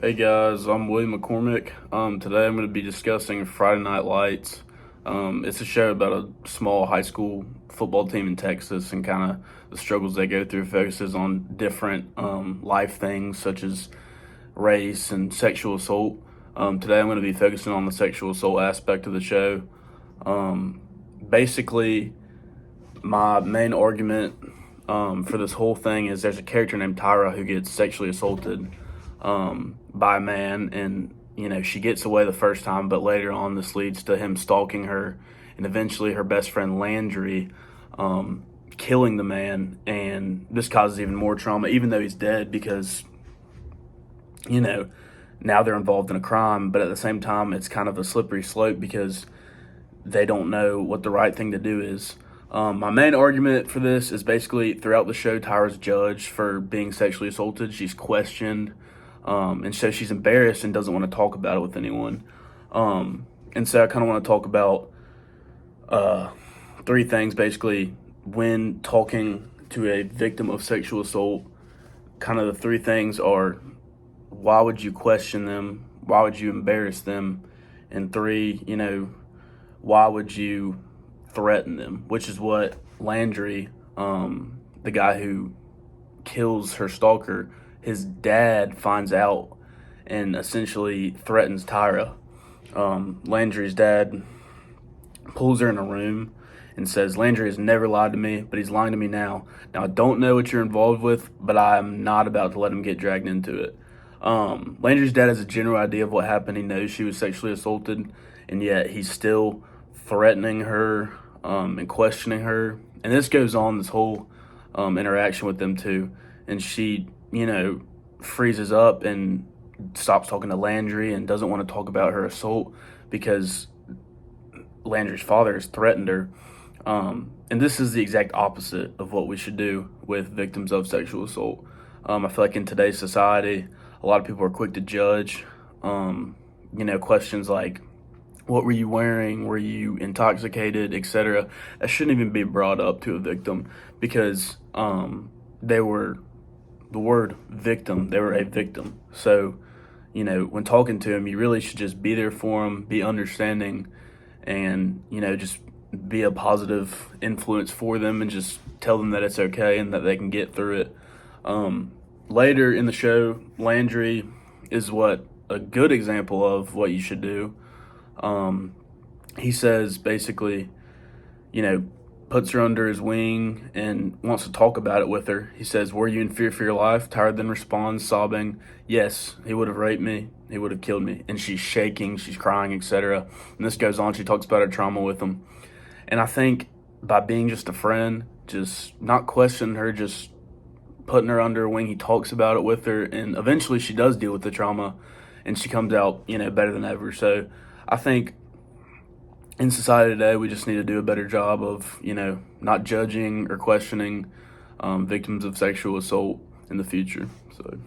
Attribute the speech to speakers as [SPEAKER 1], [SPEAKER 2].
[SPEAKER 1] Hey guys, I'm William McCormick. Today I'm going to be discussing Friday Night Lights. It's a show about a small high school football team in Texas and kind of the struggles they go through. Focuses on different life things such as race and sexual assault. Today I'm going to be focusing on the sexual assault aspect of the show. Basically, my main argument for this whole thing is there's a character named Tyra who gets sexually assaulted by a man, and she gets away the first time, but later on this leads to him stalking her, and eventually her best friend Landry killing the man, and this causes even more trauma, even though he's dead, because now they're involved in a crime, but at the same time it's kind of a slippery slope because they don't know what the right thing to do is. My main argument for this is basically throughout the show, Tyra's judged for being sexually assaulted. She's questioned, and so she's embarrassed and doesn't want to talk about it with anyone. And so I kind of want to talk about three things basically when talking to a victim of sexual assault. Kind of the three things are: why would you question them? Why would you embarrass them? And three, why would you threaten them? Which is what Landry, the guy who kills her stalker, his dad finds out and essentially threatens Tyra. Landry's dad pulls her in a room and says, "Landry has never lied to me, but he's lying to me now. Now, I don't know what you're involved with, but I'm not about to let him get dragged into it." Landry's dad has a general idea of what happened. He knows she was sexually assaulted, and yet he's still threatening her and questioning her. And this goes on, this whole interaction with them too. And she, freezes up and stops talking to Landry and doesn't want to talk about her assault because Landry's father has threatened her. And this is the exact opposite of what we should do with victims of sexual assault. I feel like in today's society, a lot of people are quick to judge. Questions like, what were you wearing? Were you intoxicated, etc.? That shouldn't even be brought up to a victim because they were the word victim. They were a victim. So, when talking to them, you really should just be there for them, be understanding, and, just be a positive influence for them and just tell them that it's okay and that they can get through it. Later in the show, Landry is a good example of what you should do. He says basically, puts her under his wing and wants to talk about it with her. He says, "Were you in fear for your life?" Tyra then responds, sobbing, "Yes, he would have raped me. He would have killed me." And she's shaking, she's crying, etc. And this goes on. She talks about her trauma with him. And I think by being just a friend, just not questioning her, just putting her under her wing, he talks about it with her, and eventually she does deal with the trauma, and she comes out, better than ever. So I think in society today, we just need to do a better job of, not judging or questioning victims of sexual assault in the future. So.